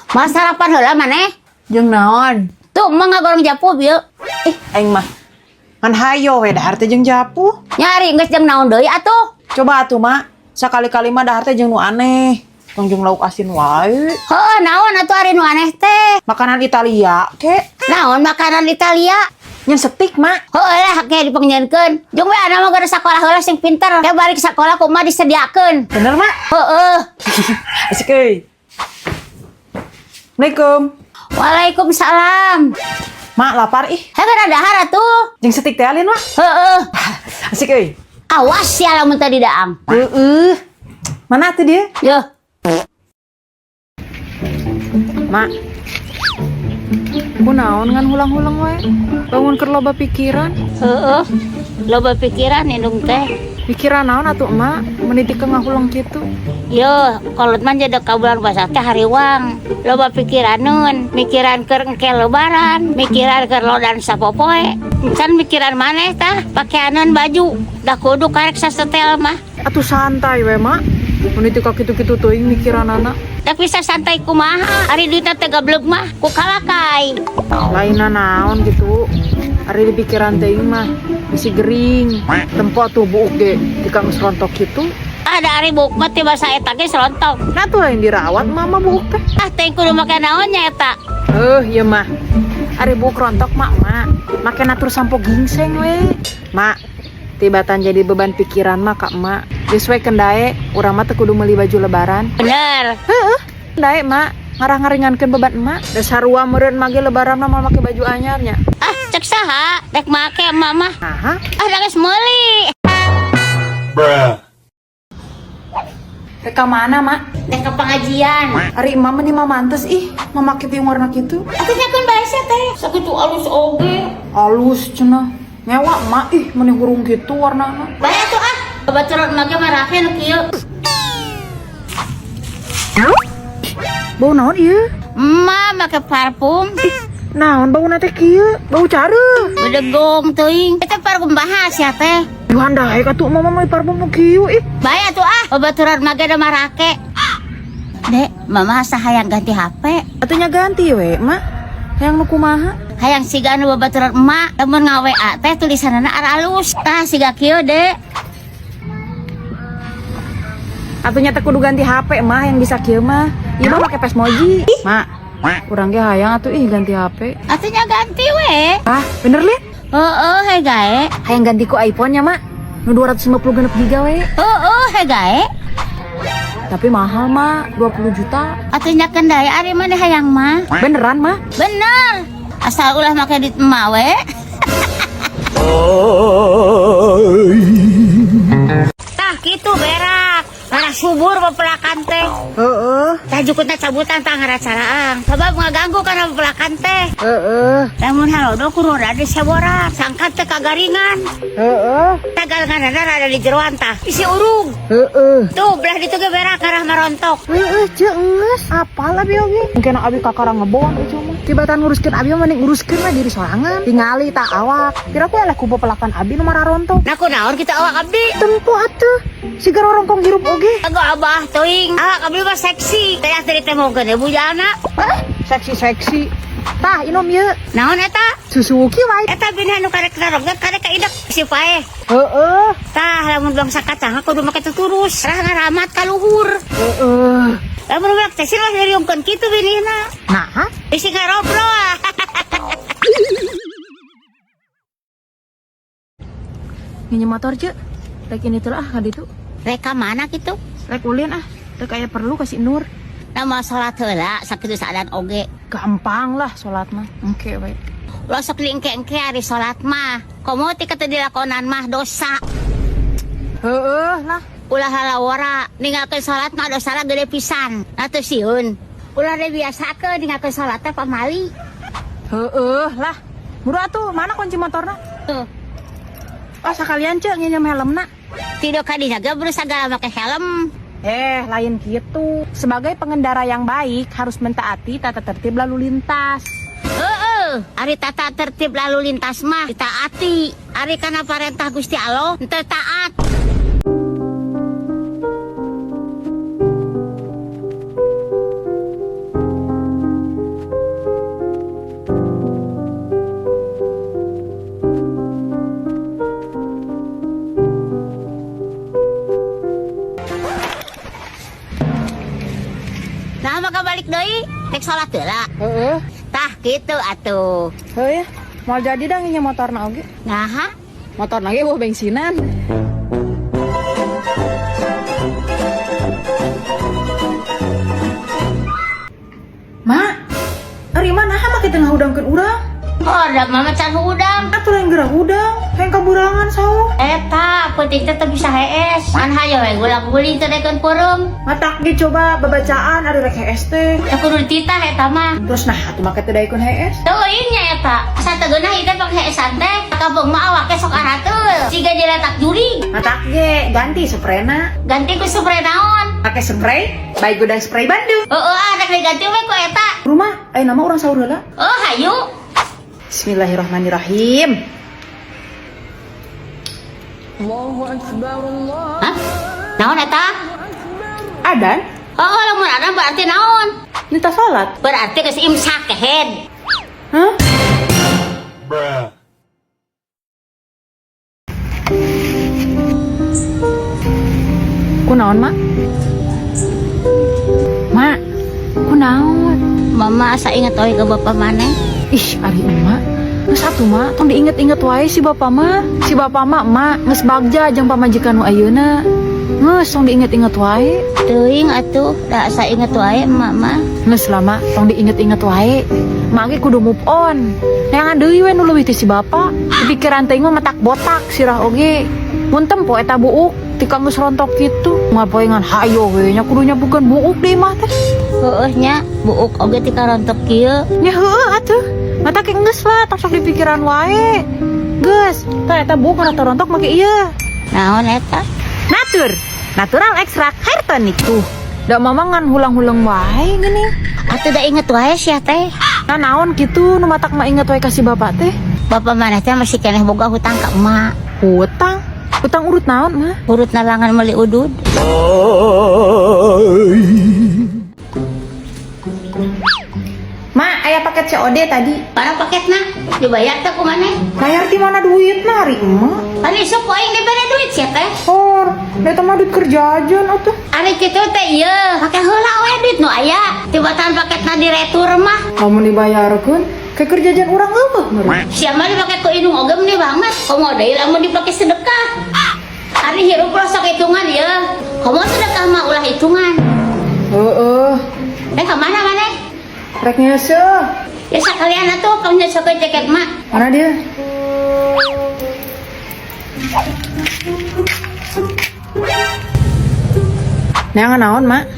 Mas sarapan heula maneh? Jeung naon? Tuh emang ngagorong japu bieu. Aing mah ngan hayo we dahar teh jeung japu. Nyari geus jeung naon deui atuh? Coba atuh mak, sakali-kali mah dahar teh jeung nu aneh. Tong jeung lauk asin wae. Heuh, naon atuh ari nu aneh teh? Makanan Italia ke? Naon makanan Italia? Nyen setik mak. Heuh lah ge dipengnyieunkeun. Jeung we ana mah gara sakola heula sing pinter. Ke balik sakola kumaha disediakeun. Bener mak? Heueuh. Asik euy. Assalamualaikum. Waalaikumsalam. Mak lapar ih. Heeh dahar atuh. Jeung setik teh alin mak. Heueuh. Asik euy. Awas ya lamun tadi daang. Mana tuh dia? Yo. Mak. Kunaon ngan hulang-hulang wae? Bangun keur loba pikiran. Heeh. Loba pikiran indung teh. Pikiran naon atuh emak? Meniti ke ngahulang kitu. Yo, kolot mah jadi kabulan basa teh hariwang. Loba pikiraneun, mikiran keur engke lebaran, mikiran keur lodan sapopoe. Can mikiran maneh tah, pakeaneun baju. Da kudu karek sasetel mah. Atuh santai we mak. Meniti ka kitu-kitu teuing mikiran anak. Tapi santai kumaha, ari duitna teh gablek mah ku kalakai. Lainna naon gitu. Ari di pikiran teuing mah bisi gering. Tempo atuh buuk ge dikang serontok kitu. Ada ari buuk mah teh basa eta ge serontok. Nah tuh yang dirawat mama buuk teh. Ah teh kudu make naon nya eta? Ieu mah. Ari buuk rontok mak. Make natur sampo gingseng we. Mak, tibatan jadi beban pikiran mah kak mak. Geus we kendae urang mah teu kudu meuli baju lebaran. Bener. Heeh. Kendae mak, ngarang-ngaringankeun beban emak. Da sarua meureun mah ge lebaran mah make baju anyarnya. Ah cek saha? Dek make mama. Aha. Ah da geus meuli. Teh ka mana mak? Dek ke pengajian. Ari emak mah di mamantes ih, mamake piung warna kitu. Atuh nyakeun bae sia teh. Sakitu alus oge. Halus cenah. Ngewa emak ih meni hurung kitu warnana. Bae atuh ah. Babaturan make mah rafe nu kieu. Bau naon ieu? Emak make parfum. Naon bau teh kieu? Bau careu. Bedegong teuing. Eta parfum bahas ya teh. Yuhan daek atuh mama mah parfum nu kieu ih. Bae atuh ah. Babaturan make da marake. Dek, mama asa hayang ganti HP. Atunya ganti we, mak. Hayang nu kumaha? Hayang siga nu babaturan emak. Lamun nga-WA teh tulisanana alus. Tah siga kieu, Dek. Atunya teh kudu ganti HP mah yang bisa kieu mah. Ieu mah make Pesmoji. Mak, urang ge hayang atuh ih ganti HP. Atunya ganti we. Ah, bener liat? Heeh, he gae. Hayang ganti ku iPhone-nya, mak. Nu 250 genep giga we. Heeh, he gae. Tapi mahal mah, 20 juta. Atunya kendaya ari mah hayang mah. Beneran mah? Bener. Asal ulah make duit emak we. Tah kitu berak. Berak subur pepelakan teh. Heeh. Tajukutna cabutan tah ngaracaraan. Sabab ngaganggu kana pepelakan teh. Heeh. Lamun halodo kudu rada seborak. Sangkat teh kagaringan. Heeh. Tagalnganana rada di jeroan tah. Isi urung. Heeh. Tuh belah ditu ge berak arah marontok. Heeh, ceungeus. Apal abi oge. Mungkin abi kakarang ngebon itu mah. Tibatan nguruskeun abi mah mending nguruskeun mah diri sorangan. Tingali tak awak. Kira ku eleh ku pepelakan abi nu mararontok. Nah kunaon kita awak abdi? Tempo atuh. Sigar rongkong hirup oge. Ago abah teuing. Awak abdi mah seksi. Teh teh temokeun ya bujana. Seksi-seksi. Tah inom ieu. Naon eta? Susu uki wae. Eta bina nu karek narogna karek kaidep si pae. Heeh. Tah lamun bangsa kacang kudu make tuturus. Rah ngaramat ka luhur. Heeh. Lamun ulah teh sih ngeriungkeun kitu binihna. Nah, Isi ngarobrol. nginjem motor je. Rek ini tuh ka ditu. Reka mana kitu? Rek ulin ah. Rek aya perlu kasih Nur. Nama salat heula sakitu saadan oge. Gampang lah salat mah. Engke we. Ulah sok diengke-engke ari salat mah. Komo ti kata dilakonan mah dosa. Heeh lah. Ulah halawara ninggalkeun salat mah dosana gede pisan. Atuh sieun. Ulah de biasakeun ninggalkeun salat teh pamali. Heeh lah. Murah tuh, mana kunci motorna? Tuh. Oh, sakalian cek nginjem helmna. Tidak kadinya ge berusaha segala make helm. Lain gitu. Sebagai pengendara yang baik harus mentaati tata tertib lalu lintas. Ari tata tertib lalu lintas mah ditaati. Ari kana parentah Gusti Allah henteu taat. Nah maka balik deui rek salat heula. Heeh. Tah kitu atuh. Heuh, mau jadi dah nginya motorna oge. Nah, Motorna ge eueuh bensinan. Mak, ari mana make tengah udangkeun urang? oh da mama can udang. Atuh lain geura udang, hayang kaburangan sawo. Eta penting teh bisa hees. Man hayo we gulang-guling teh dekeun peureum. Matak ge coba babacaan ari rek HST. Da kudu dititah eta mah. Terus nah atuh make teh daekeun HS. Teuing nya eta. Asa teu geunah ieu teh pake heesan teh. Kabeung mah awake sok arateul. Siga diletak juri. Matak ge ganti sprayna. Ganti ku spray naon? Pakai spray, baik gudang spray Bandung. Ada diganti we ku eta. Rumah, ayo nama orang sahur heula. Oh hayu. Bismillahirrahmanirrahim. Hah? Naon eta? Adan, Oh, lamun ada berarti naon? nita salat. Berarti geus imsak kehead. Hah? Kunaon, Mak? Mak, kunaon? Mama asa inget oe ke bapak maneh. Ih, ari emak. Geus atuh, Mak, tong diinget-inget wae si bapak mah. Si bapak mah geus bagja jeung pamajikan nu ayeuna. Geus tong diinget-inget wae. Teuing atuh, da asa inget wae emak mah. Geus lama tong diinget-inget wae. Mak ge kudu move on. Neangan deui we nu leuwih ti si bapak. Di pikiran teh mah matak botak sirah oge. Mun tempo eta buuk tika geus rontok kitu. Ngapoengan hayo we nya kudunya bukan buuk deui mah teh. Heueuh nya, buuk oge ti karontok kieu. Nya heueuh atuh. Mata ke geus lah, tak sok di pikiran wae. Geus, tah eta buuk rata rontok make ieu. Naon eta? Natural extract hair tonic tuh. Da mamangan hulang-hulang wae gini. Atuh da inget wae sia teh. Nah naon kitu nu matak mah inget wae kasih bapak teh. Bapak maneh teh masih keneh boga hutang ka emak. Hutang. Hutang urut naon mah? Urut nalangan meuli udud. Ma, aya paket COD tadi. Para paketna dibayar teh ku maneh. Bayar di mana duit na ari emak? Ari sok poing dibere duit sia teh. Hor, eta mah duit kerja aja atuh. Ari kitu teh ieu, pake heula we duit nu aya. Tibatan paketna diretur mah. Lamun dibayarkeun, ke kerja jan urang eueuh meureun. Sia mah dipake ku indung oge meni banget. Komo deui lamun dipake sedekah. Ari hirup lo sok hitungan ieu. Komo sedekah mah ulah hitungan. Heeh. Ka mana maneh? Rek nyeuseul. Ya sakalian atuh kamu nyocokeun ceket mak. Mana dia? Neangan naon, Mak?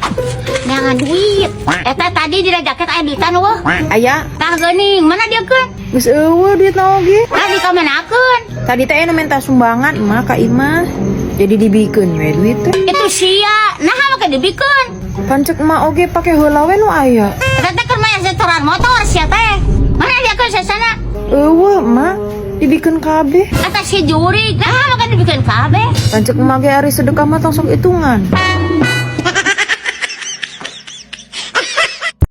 Neangan duit. Eta tadi dina jaket aya duitan weuh. Aya, Tah geuning, mana dia keun? geus eueuh duit na oge. Tah dikamenakeun. Tadi teh anu minta sumbangan Mak ka Imah. Jadi dibikeun we duit teh. Itu sia, nah maka dibikeun. Pancek emak oge pake heula we nu aya. Eta teh keur maya setoran motor sia teh. Mana dia keun sasana? Eueuh, Mak. Dibikeun kabeh. Eta si jurig, nah maka dibikeun kabeh. Pancek emak ge ari sedekah mah tong sok hitungan.